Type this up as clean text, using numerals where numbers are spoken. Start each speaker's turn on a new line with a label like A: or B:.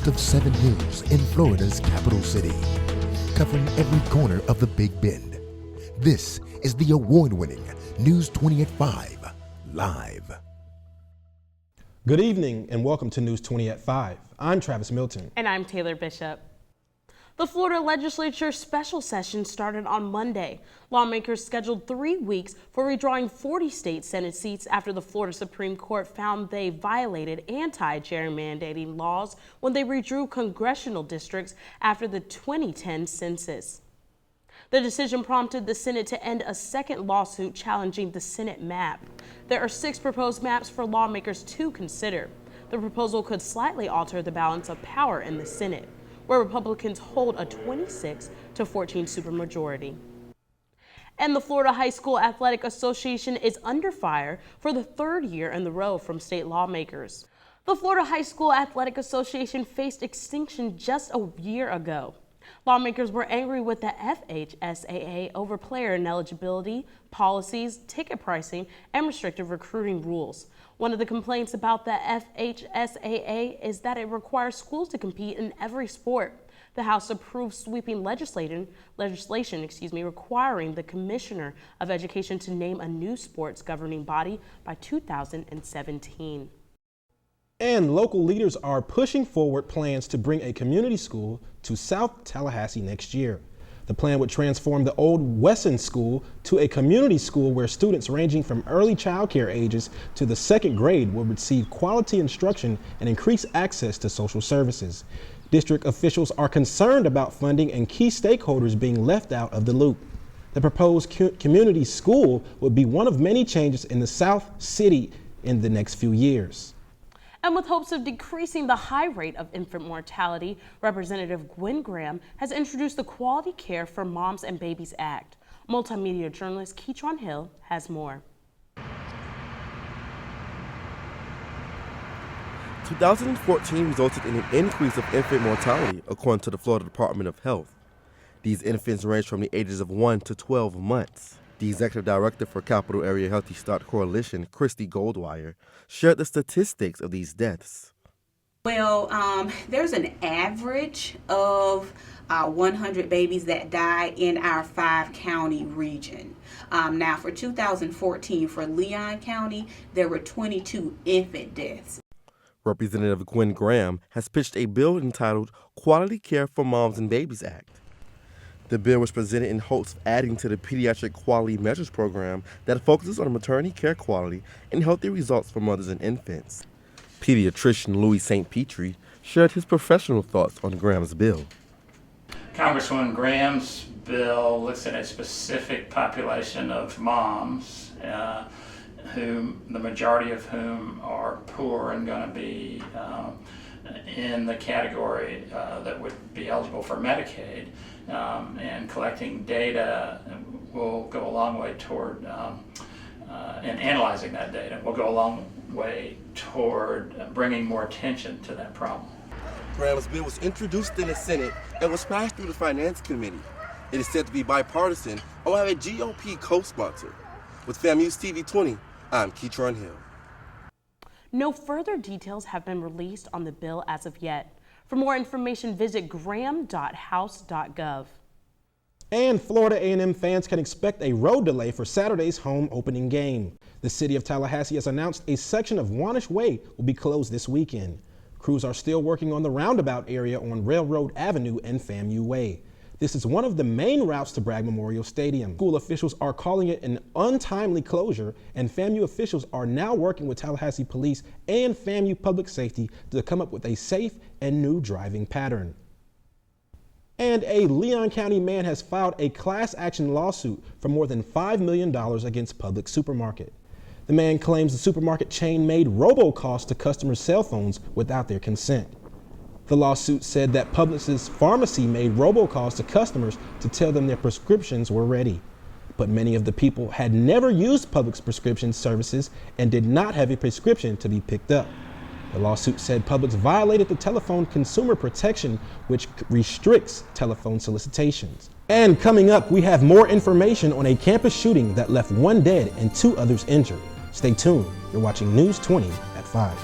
A: host of 7 News in Florida's capital city, covering every corner of the Big Bend. This is the award-winning News 20 at 5 Live.
B: Good evening and welcome to News 20 at 5. I'm Travis Milton.
C: And I'm Taylor Bishop. The Florida Legislature's special session started on Monday. Lawmakers scheduled 3 weeks for redrawing 40 state Senate seats after the Florida Supreme Court found they violated anti-gerrymandering laws when they redrew congressional districts after the 2010 census. The decision prompted the Senate to end a second lawsuit challenging the Senate map. There are 6 proposed maps for lawmakers to consider. The proposal could slightly alter the balance of power in the Senate, where Republicans hold a 26-14 supermajority. And the Florida High School Athletic Association is under fire for the 3rd year in a row from state lawmakers. The Florida High School Athletic Association faced extinction just a year ago. Lawmakers were angry with the FHSAA over player ineligibility, policies, ticket pricing, and restrictive recruiting rules. One of the complaints about the FHSAA is that it requires schools to compete in every sport. The House approved sweeping legislation requiring the Commissioner of Education to name a new sports governing body by 2017.
B: And local leaders are pushing forward plans to bring a community school to South Tallahassee next year. The plan would transform the old Wesson School to a community school where students ranging from early child care ages to the 2nd grade will receive quality instruction and increase access to social services. District officials are concerned about funding and key stakeholders being left out of the loop. The proposed community school would be one of many changes in the South City in the next few years.
C: And with hopes of decreasing the high rate of infant mortality, Representative Gwen Graham has introduced the Quality Care for Moms and Babies Act. Multimedia journalist Keitron Hill has more.
D: 2014 resulted in an increase of infant mortality, according to the Florida Department of Health. These infants range from the ages of 1 to 12 months. The executive director for Capital Area Healthy Start Coalition, Christy Goldwire, shared the statistics of these deaths.
E: Well, there's an average of 100 babies that die in our 5-county region. Now, for 2014, for Leon County, there were 22 infant deaths.
D: Representative Gwen Graham has pitched a bill entitled Quality Care for Moms and Babies Act. The bill was presented in hopes of adding to the Pediatric Quality Measures program that focuses on maternity care quality and healthy results for mothers and infants. Pediatrician Louis St. Petrie shared his professional thoughts on Graham's bill.
F: Congresswoman Graham's bill looks at a specific population of moms, whom the majority of whom are poor and going to be in the category that would be eligible for Medicaid. And collecting data will go a long way toward, and analyzing that data will go a long way toward bringing more attention to that problem.
D: Graham's bill was introduced in the Senate and was passed through the Finance Committee. It is said to be bipartisan and will have a GOP co-sponsor. With FAMU's TV 20, I'm Keitron Hill.
C: No further details have been released on the bill as of yet. For more information, visit graham.house.gov.
B: And Florida A&M fans can expect a road delay for Saturday's home opening game. The city of Tallahassee has announced a section of Wanish Way will be closed this weekend. Crews are still working on the roundabout area on Railroad Avenue and FAMU Way. This is one of the main routes to Bragg Memorial Stadium. School officials are calling it an untimely closure, and FAMU officials are now working with Tallahassee Police and FAMU Public Safety to come up with a safe and new driving pattern. And a Leon County man has filed a class action lawsuit for more than $5 million against Publix Supermarket. The man claims the supermarket chain made robocalls to customers' cell phones without their consent. The lawsuit said that Publix's pharmacy made robocalls to customers to tell them their prescriptions were ready. But many of the people had never used Publix prescription services and did not have a prescription to be picked up. The lawsuit said Publix violated the Telephone Consumer Protection, which restricts telephone solicitations. And coming up, we have more information on a campus shooting that left 1 dead and 2 others injured. Stay tuned. You're watching News 20 at 5.